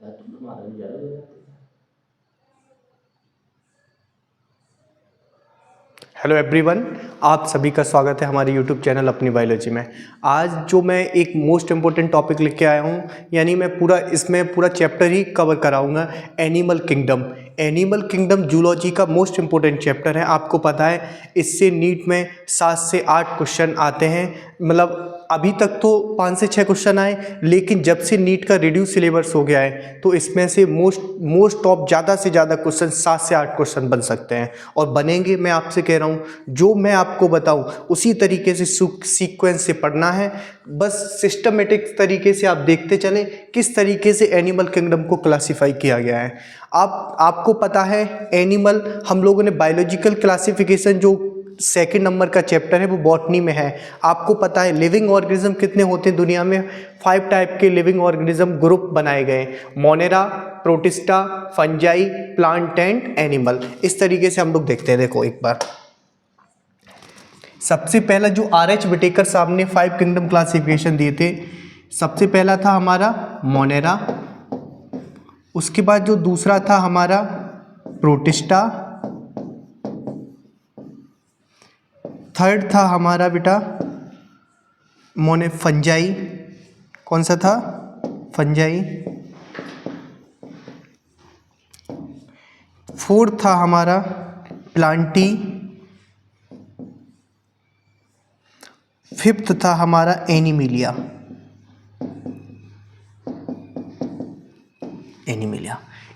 यार तुम तुम्हारा भी ज़्यादा हो जाते हैं। हेलो एवरीवन, आप सभी का स्वागत है हमारे यूट्यूब चैनल अपनी बायोलॉजी में। आज जो मैं एक मोस्ट इम्पोर्टेंट टॉपिक लेके आया हूँ, यानी मैं पूरा चैप्टर ही कवर कराऊंगा, animal kingdom. Animal kingdom zoology का मोस्ट इम्पोर्टेंट चैप्टर है। आपको पता है इससे नीट में 7 से 8 क्वेश्चन आते हैं। मतलब अभी तक तो 5 से 6 क्वेश्चन आए, लेकिन जब से नीट का रिड्यूस सिलेबस हो गया है तो इसमें से मोस्ट ऑफ ज़्यादा से ज़्यादा क्वेश्चन 7 से 8 क्वेश्चन बन सकते हैं और बनेंगे। मैं आपसे कह रहा हूँ, जो मैं आपको बताऊँ उसी तरीके से सीक्वेंस से पढ़ना है। बस सिस्टमेटिक तरीके से आप देखते चलें किस तरीके से एनिमल किंगडम को क्लासीफाई किया गया है। आपको पता है एनिमल, हम लोगों ने बायोलॉजिकल क्लासिफिकेशन जो सेकंड नंबर का चैप्टर है वो बॉटनी में है। आपको पता है लिविंग ऑर्गेनिज्म कितने होते हैं दुनिया में? 5 टाइप के लिविंग ऑर्गेनिज्म ग्रुप बनाए गए, Monera, Protista, fungi, plant and animal. इस तरीके से हम लोग देखते हैं। देखो एक बार, सबसे पहला जो आर.एच. विटेकर साहब ने 5 किंगडम क्लासिफिकेशन दिए थे, सबसे पहला था हमारा मोनेरा, उसके बाद जो दूसरा था हमारा प्रोटिस्टा, थर्ड था हमारा बेटा फंजाई। कौन सा था? फंजाई। फोर्थ था हमारा प्लांटी। फिफ्थ था हमारा एनिमिलिया।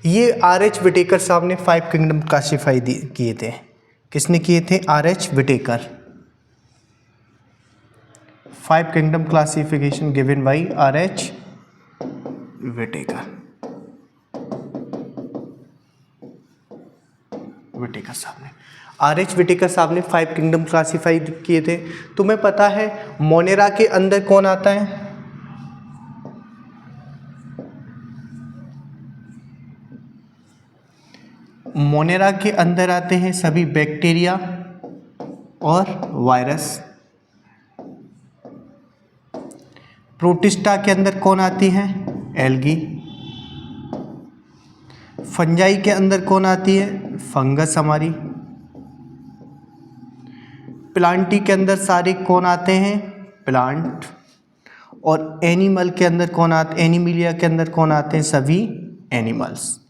ये आर.एच. विटेकर साहब ने 5 किंगडम क्लासीफाई किए थे। किसने किए थे? R H. Whittaker. 5 kingdom classification given by R H. Whittaker साहब ने। आर.एच. विटेकर साहब ने 5 किंगडम क्लासीफाई किए थे। तुम्हें पता है मोनेरा के अंदर कौन आता है? मोनेरा के अंदर आते हैं सभी बैक्टीरिया और वायरस। प्रोटिस्टा के अंदर कौन आती है? एल्गी। फंजाई के अंदर कौन आती है? फंगस हमारी। प्लांटी के अंदर सारे कौन आते हैं? प्लांट। और एनिमल के अंदर कौन आते? एनिमिलिया के अंदर कौन आते हैं? सभी एनिमल्स।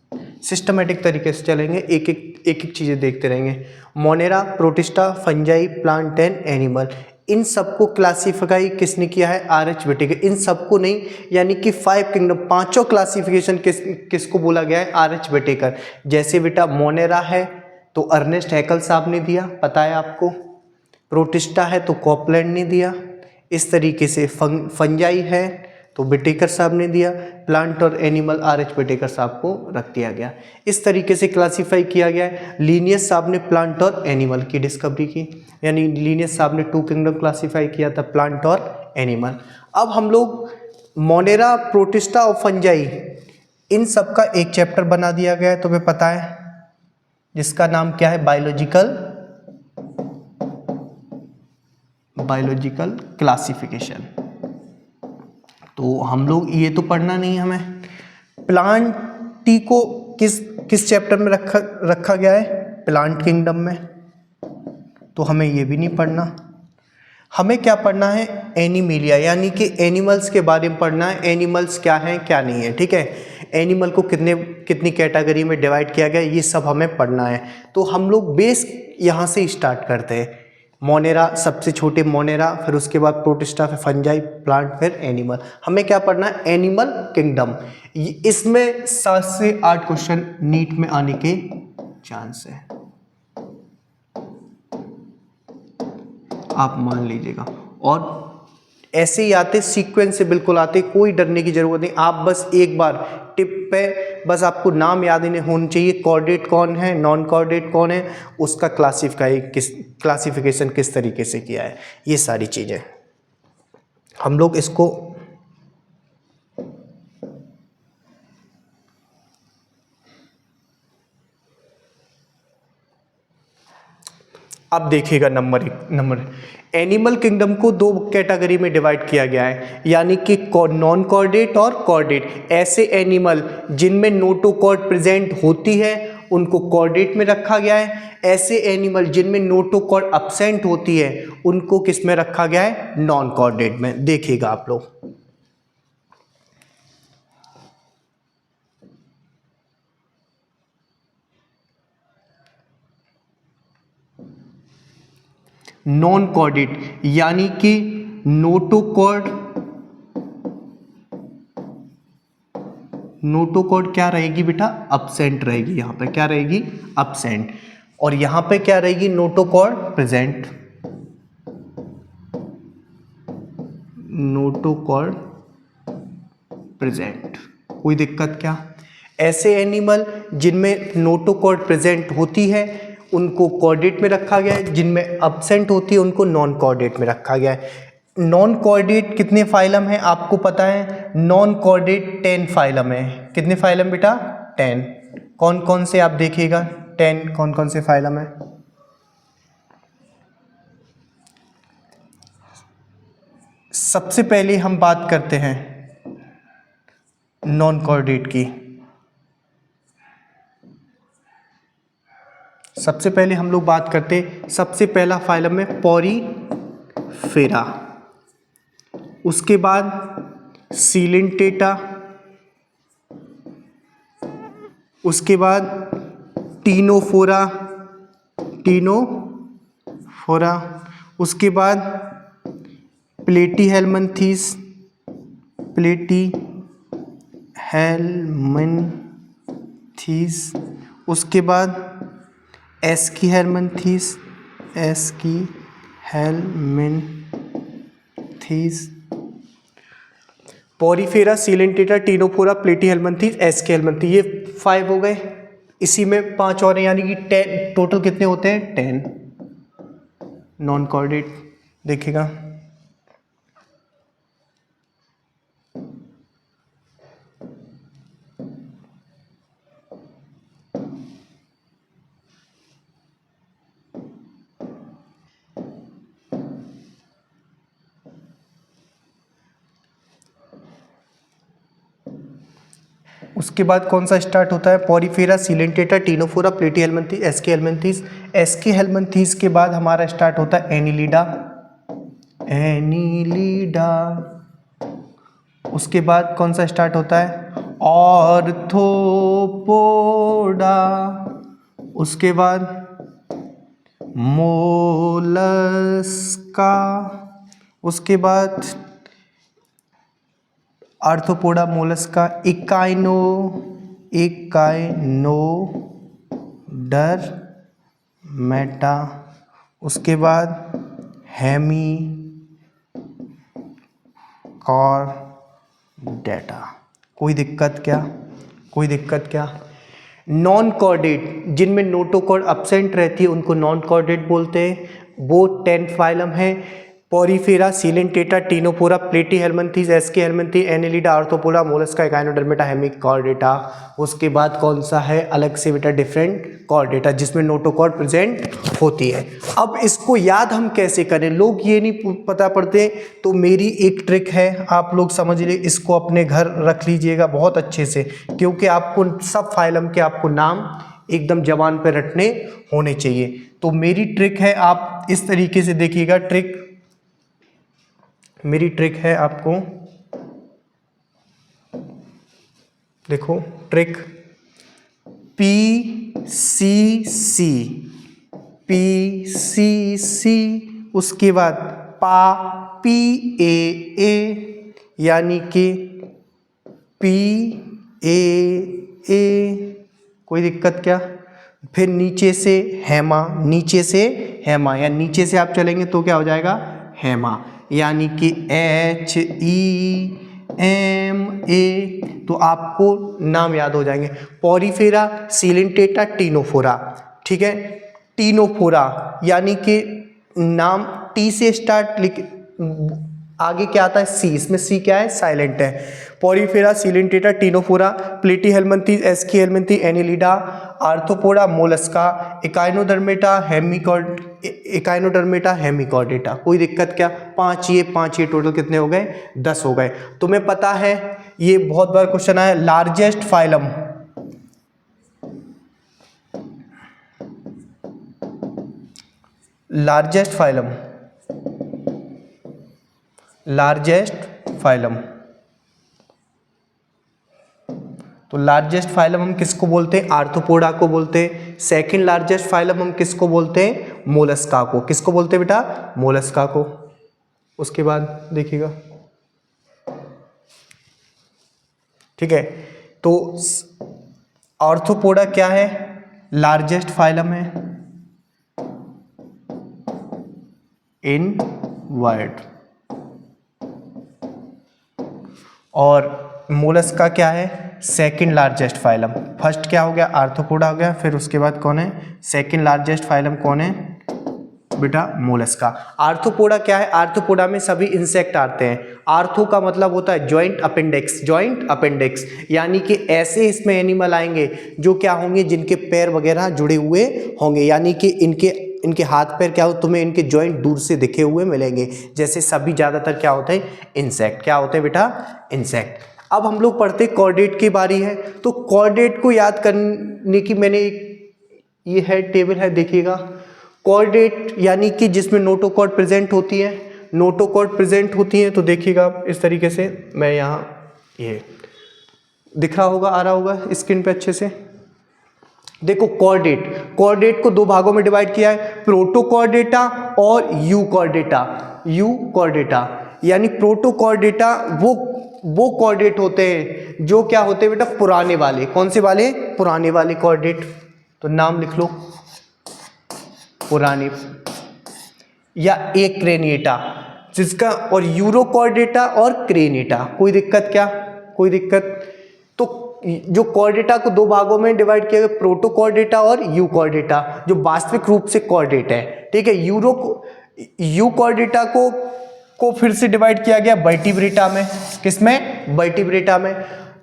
सिस्टमेटिक तरीके से चलेंगे, एक एक चीज़ें देखते रहेंगे। Monera, Protista, fungi, plant and animal, इन सबको क्लासीफाई किसने किया है? आर.एच. विटेकर। इन सबको नहीं, यानी कि 5 किंगडम, पांचों क्लासिफिकेशन किसको बोला गया है? आर.एच. विटेकर। जैसे बेटा मोनेरा है तो अर्नेस्ट हैकल साहब ने दिया, पता है आपको। प्रोटिस्टा है तो कॉपलैंड ने दिया। इस तरीके से फंजाई है तो विटेकर साहब ने दिया। प्लांट और एनिमल आर.एच. विटेकर साहब को रख दिया गया। इस तरीके से क्लासीफाई किया गया है। लीनियस साहब ने प्लांट और एनिमल की डिस्कवरी की, यानी लीनियस साहब ने 2 किंगडम क्लासीफाई किया था, प्लांट और एनिमल। अब हम लोग मोनेरा, प्रोटिस्टा और फंजाई, इन सब का एक चैप्टर बना दिया गया है, तुम्हें पता है, जिसका नाम क्या है? Biological classification. तो हम लोग ये तो पढ़ना नहीं हमें। प्लांटी को किस चैप्टर में रखा गया है? प्लांट किंगडम में। तो हमें ये भी नहीं पढ़ना। हमें क्या पढ़ना है? एनिमिलिया, यानी कि एनिमल्स के बारे में पढ़ना है। एनिमल्स क्या हैं क्या नहीं है, ठीक है। एनिमल को कितनी कैटेगरी में डिवाइड किया गया, ये सब हमें पढ़ना है। तो हम लोग बेस यहाँ से स्टार्ट करते हैं। मोनेरा, सबसे छोटे मोनेरा, फिर उसके बाद प्रोटिस्टा, फिर फंजाई, प्लांट, फिर एनिमल। हमें क्या पढ़ना है? Animal kingdom. इसमें 7 से 8 क्वेश्चन नीट में आने के चांस है, आप मान लीजिएगा। और ऐसे ही आते, सीक्वेंस से बिल्कुल आते, कोई डरने की जरूरत नहीं। आप बस एक बार टिप पे बस आपको नाम याद नहीं होना चाहिए, कॉर्डेट कौन है, नॉन कॉर्डेट कौन है, उसका क्लासिफिकेशन किस तरीके से किया है, ये सारी चीज़ें हम लोग इसको अब देखिएगा नंबर एनिमल किंगडम को दो कैटेगरी में डिवाइड किया गया है, यानी कि नॉन कॉर्डेट और कॉर्डेट। ऐसे एनिमल जिनमें नोटोकॉर्ड प्रेजेंट होती है उनको कॉर्डेट में रखा गया है, ऐसे एनिमल जिनमें नोटोकॉर्ड अब्सेंट होती है उनको किस में रखा गया है, नॉन कॉर्डेट में। देखिएगा आप लोग, नॉन कॉर्डेट यानी कि नोटोकॉर्ड क्या रहेगी बेटा, अब्सेंट रहेगी। यहां पे क्या रहेगी, अब्सेंट, और यहां पे क्या रहेगी, नोटोकॉर्ड प्रेजेंट। नोटोकॉर्ड प्रेजेंट, कोई दिक्कत क्या? ऐसे एनिमल जिनमें नोटोकॉर्ड प्रेजेंट होती है उनको कॉर्डेट में रखा गया है, जिनमें अब्सेंट होती है उनको नॉन कॉर्डेट में रखा गया है। नॉन कॉर्डेट कितने फाइलम हैं आपको पता है? नॉन कॉर्डेट 10 फाइलम है। कितने फाइलम बेटा? 10। कौन कौन से आप देखिएगा, 10 कौन कौन से फाइलम है? सबसे पहले हम बात करते हैं नॉन कॉर्डेट की। सबसे पहले हम लोग बात करते हैं, सबसे पहला फाइलम है पॉरीफेरा, उसके बाद सीलेंटेटा, उसके बाद टीनोफोरा, उसके बाद प्लेटीहेल्मिन्थीस, उसके बाद एस्कीहेल्मिन्थीस, पॉरीफेरा, सीलेंटेटा, टीनोफोरा, प्लेटीहेल्मिन्थीस, एस्कीहेल्मिन्थीस, ये 5 हो गए। इसी में 5 और हैं, यानी कि 10 टोटल कितने होते हैं? 10 नॉन कॉर्डेट। देखिएगा, उसके बाद कौन सा स्टार्ट होता है? पॉरीफेरा, सीलेंटेटा, टीनोफोरा, प्लेटीहेल्मिन्थीस, एस्कीहेल्मिन्थीस के बाद हमारा स्टार्ट होता है एनिलिडा। उसके बाद कौन सा स्टार्ट होता है? ऑर्थ्रोपोडा। उसके बाद मोलस्का। उसके बाद आर्थ्रोपोडा, मोलस्का, इकाइनोडर्मेटा। उसके बाद हेमिकॉर्डेटा। कोई दिक्कत क्या? नॉन कॉर्डेट जिनमें नोटोकॉर्ड अब्सेंट रहती है उनको नॉन कॉर्डेट बोलते हैं। वो 10 फाइलम है, Porifera, Coelenterata, Ctenophora, Platyhelminthes, Aschelminthes, Annelida, Arthropoda, Mollusca, Echinodermata, Hemichordata. उसके बाद कौन सा है अलग से बेटा? डिफरेंट कॉर्डेटा, जिसमें नोटोकॉर्ड प्रेजेंट होती है। अब इसको याद हम कैसे करें? लोग ये नहीं पता पड़ते, तो मेरी एक ट्रिक है, आप लोग समझ लीजिए, इसको अपने घर रख लीजिएगा बहुत अच्छे से, क्योंकि आपको सब फाइलम के आपको नाम एकदम जबान पे रटने होने चाहिए। तो मेरी ट्रिक है, आप इस तरीके से देखिएगा। मेरी ट्रिक है, आपको देखो, ट्रिक PCC, उसके बाद PAA, यानी कि PAA। कोई दिक्कत क्या? फिर नीचे से हेमा, या नीचे से आप चलेंगे तो क्या हो जाएगा? हेमा, यानी कि HEMA। तो आपको नाम याद हो जाएंगे, पॉरीफेरा, सीलेंटेटा, टीनोफोरा। ठीक है, टीनोफोरा यानी कि नाम टी से स्टार्ट, आगे क्या आता है? सी। इसमें सी क्या है? साइलेंट है। Porifera, Coelenterata, Ctenophora, Platyhelminthes, Aschelminthes, Annelida, Arthropoda Mollusca, Echinodermata Hemichordata. कोई दिक्कत क्या? 5 ये टोटल कितने हो गए? 10 हो गए। तुम्हें पता है ये बहुत बार क्वेश्चन आया, लार्जेस्ट फाइलम, लार्जेस्ट फाइलम। तो लार्जेस्ट फाइलम हम किसको बोलते हैं? आर्थ्रोपोडा को बोलते हैं। सेकंड लार्जेस्ट फाइलम हम किसको बोलते हैं? मोलस्का को। किसको बोलते हैं बेटा? मोलस्का को। उसके बाद देखिएगा, ठीक है। तो आर्थ्रोपोडा क्या है? लार्जेस्ट फाइलम है इन वर्ल्ड। और मोलस्का क्या है? Second largest phylum. फर्स्ट क्या हो गया? आर्थ्रोपोडा हो गया, फिर उसके बाद कौन है? सेकंड लार्जेस्ट फाइलम कौन है बेटा? मोलस्का। आर्थ्रोपोडा क्या है? आर्थ्रोपोडा में सभी इंसेक्ट आते हैं। आर्थो का मतलब होता है जॉइंट अपेंडिक्स, जॉइंट अपेंडिक्स, यानी कि ऐसे इसमें एनिमल आएंगे जो क्या होंगे? जिनके पैर वगैरह जुड़े हुए होंगे, यानी कि इनके हाथ पैर क्या हो, तुम्हें इनके जॉइंट दूर से दिखे हुए मिलेंगे। जैसे सभी ज़्यादातर क्या होते हैं? इंसेक्ट। क्या होते हैं बेटा? इंसेक्ट। अब हम लोग पढ़ते कॉर्डेट की बारी है। तो कॉर्डेट को याद करने की मैंने ये है टेबल है, देखिएगा। कॉर्डेट यानी कि जिसमें नोटोकॉर्ड प्रेजेंट होती है, नोटोकॉर्ड प्रेजेंट होती है। तो देखिएगा इस तरीके से, मैं यहाँ ये दिख रहा होगा, आ रहा होगा स्क्रीन पे अच्छे से। देखो कॉर्डेट को 2 भागों में डिवाइड किया है, प्रोटोकॉर्डेटा और यूकॉर्डेटा। यानी प्रोटोकॉर्डेटा वो कॉर्डेट होते हैं जो क्या होते हैं बेटा? पुराने वाले। कौन से वाले? पुराने वाले कॉर्डेट। तो नाम लिख लो, पुराने, या एक क्रेनिएटा जिसका, और यूरोकॉर्डेटा और क्रेनिएटा। कोई दिक्कत क्या? कोई दिक्कत? तो जो कॉर्डेटा को 2 भागों में डिवाइड किया गया, प्रोटोकॉर्डेटा और यूकॉर्डेटा, जो वास्तविक रूप से कॉर्डेट है, ठीक है। यूकॉर्डेटा को फिर से डिवाइड किया गया वर्टिब्रेटा में। किसमें? वर्टिब्रेटा में।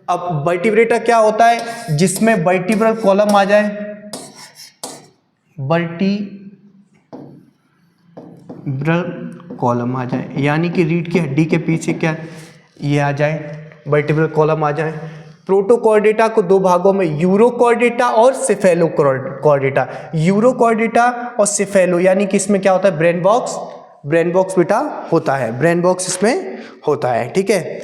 अब वर्टिब्रेटा क्या होता है? जिसमें वर्टिब्रल कॉलम आ जाए, वर्टिब्रल कॉलम आ जाए, यानी कि रीढ़ की हड्डी के पीछे क्या ये आ जाए, वर्टिब्रल कॉलम आ जाए। प्रोटोकॉर्डेटा को 2 भागों में, यूरोकॉर्डेटा और सिफेलोकॉर्डेटा। यूरोकॉर्डेटा और सिफेलो, यानी कि इसमें क्या होता है? ब्रेन बॉक्स बेटा होता है, ब्रेन बॉक्स इसमें होता है, ठीक है।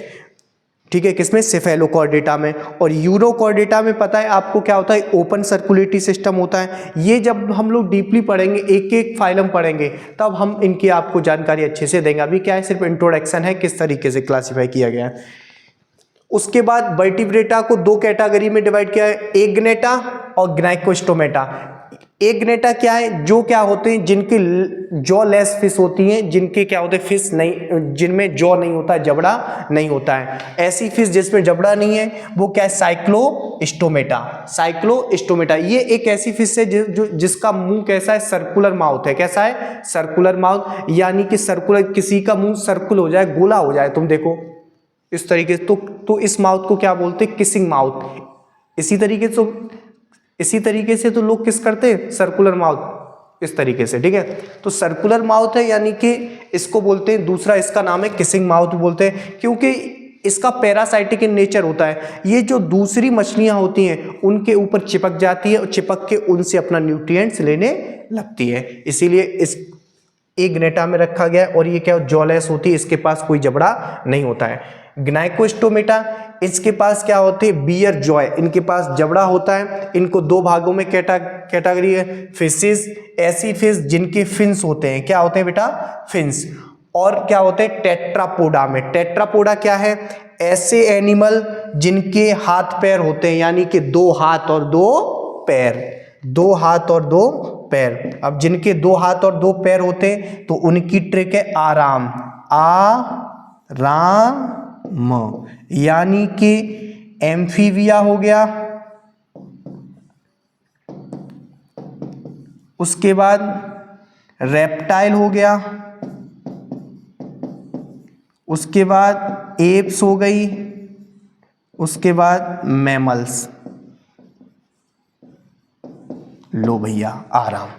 ठीक है, किसमें? सिफेलोकॉर्डेटा में। और यूरोकॉर्डेटा में पता है आपको क्या होता है? ओपन सर्कुलेटरी सिस्टम होता है। ये जब हम लोग डीपली पढ़ेंगे, एक एक फाइलम पढ़ेंगे, तब हम इनकी आपको जानकारी अच्छे से देंगे। अभी क्या है? सिर्फ इंट्रोडक्शन है, किस तरीके से क्लासीफाई किया गया है। उसके बाद वर्टिब्रेटा को 2 कैटेगरी में डिवाइड किया है, एग्नेटा और ग्नाइकोस्टोमेटा। एग्नेटा क्या है? जो क्या होते हैं? जिनके जॉ लेस फिश होती हैं, जिनके क्या होते हैं? फिश नहीं, जिनमें जॉ नहीं होता है, जबड़ा नहीं होता है। ऐसी फिश जिसमें जबड़ा नहीं है वो क्या है? साइक्लोस्टोमेटा। ये एक ऐसी फिश है जिसका मुंह कैसा है? सर्कुलर माउथ है। कैसा है? सर्कुलर माउथ, यानी कि सर्कुलर, किसी का मुंह सर्कुल हो जाए, गोला हो जाए, तुम देखो इस तरीके से, तो इस माउथ को क्या बोलते हैं? Kissing mouth. इसी तरीके से तो लोग किस करते हैं? सर्कुलर माउथ, इस तरीके से, ठीक है। तो सर्कुलर माउथ है, यानी कि इसको बोलते हैं, दूसरा इसका नाम है किसिंग माउथ बोलते हैं, क्योंकि इसका पैरासाइटिक इन नेचर होता है। ये जो दूसरी मछलियां होती हैं उनके ऊपर चिपक जाती है और चिपक के उनसे अपना न्यूट्रिएंट्स लेने लगती है, इसीलिए इस एग्नेटा में रखा गया। और ये क्या? जॉलेस होती है, इसके पास कोई जबड़ा नहीं होता है। ग्नाइकोस्टोमेटा, इसके पास क्या होते हैं? बियर जॉय, इनके पास जबड़ा होता है। इनको 2 भागों में कैटेगरी है, फिशेस, ऐसी फिश जिनके फिन्स होते हैं। क्या होते हैं बेटा? फिन्स। और क्या होते हैं? टेट्रापोडा में। टेट्रापोडा क्या है? ऐसे एनिमल जिनके हाथ पैर होते हैं, यानी कि 2 हाथ और 2 पैर, 2 हाथ और 2 पैर। अब जिनके 2 हाथ और 2 पैर होते हैं तो उनकी ट्रिक है आराम, यानी कि एम्फीबिया हो गया। उसके बाद रेप्टाइल हो गया। उसके बाद एप्स हो गई। उसके बाद मैमल्स। लो भैया आराम।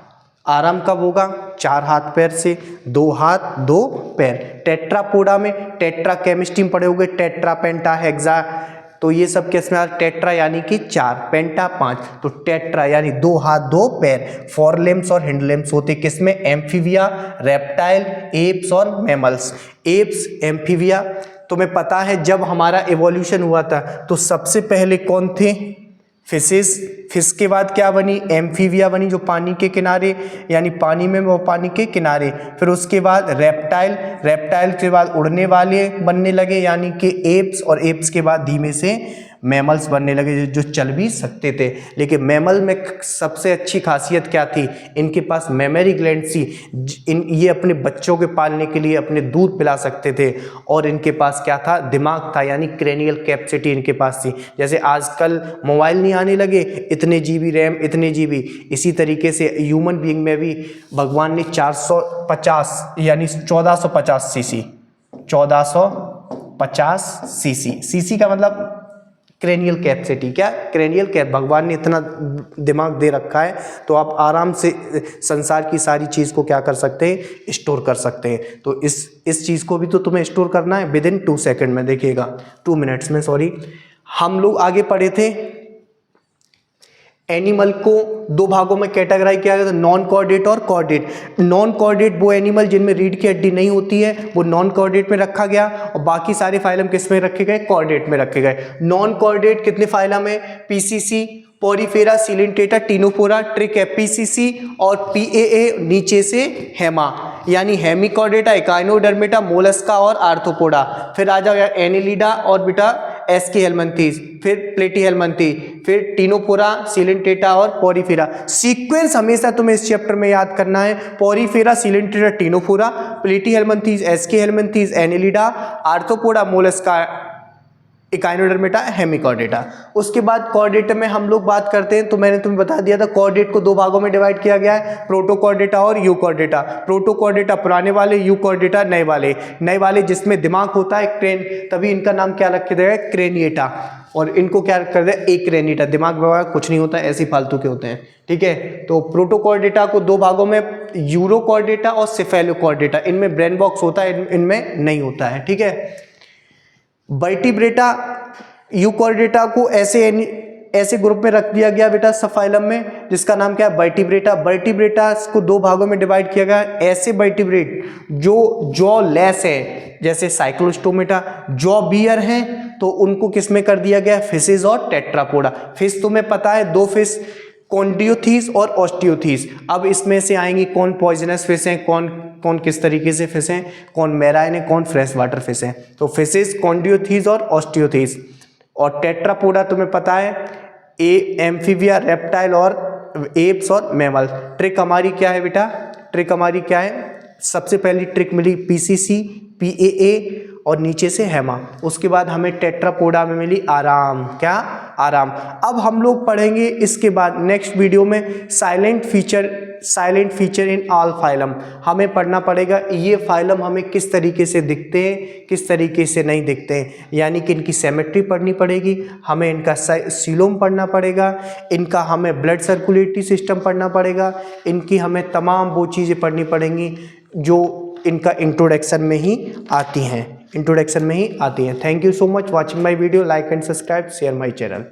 आराम कब होगा? 4 हाथ पैर से, 2 हाथ 2 पैर। टेट्रापोडा में टेट्रा केमिस्ट्री में पढ़े होगे, टेट्रा पेंटा हेक्सा, तो ये सब किस में? टेट्रा यानी कि 4, पेंटा 5, तो टेट्रा यानी 2 हाथ 2 पैर। फोरलेम्स और हिंडलेम्स होते किस में? एम्फीबिया, रेप्टाइल, एप्स और मैमल्स। एप्स, एम्फीबिया, तुम्हें पता है जब हमारा एवोल्यूशन हुआ था तो सबसे पहले कौन थे? फिशेस। फिश के बाद क्या बनी? एम्फीबिया बनी, जो पानी के किनारे यानी पानी में वो पानी के किनारे। फिर उसके बाद रेप्टाइल, रेप्टाइल के बाद उड़ने वाले बनने लगे यानी कि एप्स, और एप्स के बाद धीमे से मैमल्स बनने लगे जो चल भी सकते थे। लेकिन मैमल में सबसे अच्छी खासियत क्या थी? इनके पास मेमोरी ग्लैंड थी। ये अपने बच्चों के पालने के लिए अपने दूध पिला सकते थे, और इनके पास क्या था? दिमाग था, यानी क्रेनियल कैपेसिटी इनके पास थी। जैसे आजकल मोबाइल नहीं आने लगे, इतने जीबी रैम, इतने जीबी, इसी तरीके से ह्यूमन बीइंग में भी भगवान ने 450 यानी 1450 सीसी, 1450 सीसी, सीसी का मतलब क्रेनियल कैपेसिटी। क्या? क्रेनियल कैप, भगवान ने इतना दिमाग दे रखा है तो आप आराम से संसार की सारी चीज़ को क्या कर सकते हैं? स्टोर कर सकते हैं। तो इस चीज़ को भी तो तुम्हें स्टोर करना है विद इन 2 सेकेंड में, देखिएगा 2 मिनट्स में, सॉरी। हम लोग आगे पढ़े थे, एनिमल को 2 भागों में कैटेगराइज किया गया था, नॉन कॉर्डेट और कॉर्डेट। नॉन कॉर्डेट वो एनिमल जिनमें रीढ़ की हड्डी नहीं होती है, वो नॉन कॉर्डेट में रखा गया, और बाकी सारे फाइलम किस में रखे गए? कॉर्डेट में रखे गए। नॉन कॉर्डेट कितने फाइलम है? पीसीसी, पोरीफेरा, सिलेंटेटा, टिनोफोरा, ट्रिकेपिसीसी और पीएए, नीचे से हेमा यानी हेमिकॉर्डेटा, इकाइनोडर्मेटा, मोलस्का और आर्थ्रोपोडा। फिर आ जाओ एनिलिडा और बेटा एस्की हेलमिंथीज, फिर प्लेटी हेलमिंथी, फिर टिनोफोरा, सिलेंटेटा और पोरीफेरा। सीक्वेंस हमेशा तुम्हें इस चैप्टर में याद करना है। पोरीफेरा, सिलेंटेटा, टिनोफोरा, प्लेटी helminths, ASCII helminths, Annelida, Arthropoda, Mollusca, Echinodermata, Hemichordata. उसके बाद कॉर्डेटा में हम लोग बात करते हैं, तो मैंने तुम्हें बता दिया था कॉर्डेट को 2 भागों में डिवाइड किया गया है, प्रोटोकॉर्डेटा और यूकॉर्डेटा। प्रोटोकॉर्डेटा पुराने वाले, यूकॉर्डेटा नए वाले। नए वाले जिसमें दिमाग होता है क्रेन, तभी इनका नाम क्या रख दिया है? क्रेनिएटा, और इनको क्या कर दिया? एक्रेनिएटा। दिमाग वगैरह कुछ नहीं होता, ऐसे फालतू के होते हैं, ठीक है। तो प्रोटोकॉर्डेटा को 2 भागों में, यूरोकॉर्डेटा और सेफेलोकॉर्डेटा। इनमें ब्रेन बॉक्स होता है, इनमें नहीं होता है, ठीक है। वर्टिब्रेटा, यूकॉर्डेटा को ऐसे ग्रुप में रख दिया गया बेटा सब फाइलम में, जिसका नाम क्या है? वर्टिब्रेटा। वर्टिब्रेटा को 2 भागों में डिवाइड किया गया। ऐसे वर्टिब्रेट जो जॉ लेस है, जैसे साइक्लोस्टोमेटा, जॉ बियर हैं, तो उनको किस में कर दिया गया? फिशेज और टेट्रापोडा। फिश तुम्हें पता है 2 फिश, कॉन्डियोथीस और ऑस्टियोथीस। अब इसमें से आएंगी कौन पॉइजनस फिश हैं, कौन किस तरीके से फिश हैं, कौन मैराइन है, कौन फ्रेश वाटर फिश हैं। तो फिशेस कॉन्डियोथीस और ऑस्टियोथीस। और टेट्रापोडा तुम्हें पता है एम्फीबिया, रेप्टाइल और एप्स और मैमल। ट्रिक हमारी क्या है बेटा? ट्रिक हमारी क्या है? सबसे पहली ट्रिक मिली पीसीसी, पीएए और नीचे से हेमा। उसके बाद हमें टेट्रापोडा में मिली आराम। क्या? आराम। अब हम लोग पढ़ेंगे इसके बाद नेक्स्ट वीडियो में silent feature in all phylum. हमें पढ़ना पड़ेगा ये फाइलम हमें किस तरीके से दिखते हैं, किस तरीके से नहीं दिखते हैं, यानी कि इनकी सिमेट्री पढ़नी पड़ेगी, हमें इनका सीलोम पढ़ना पड़ेगा, इनका हमें ब्लड सर्कुलेटरी सिस्टम पढ़ना पड़ेगा, इनकी हमें तमाम वो चीज़ें पढ़नी पड़ेंगी जो इनका इंट्रोडक्शन में ही आती हैं। Thank you so much watching my video. Like and subscribe, share my channel.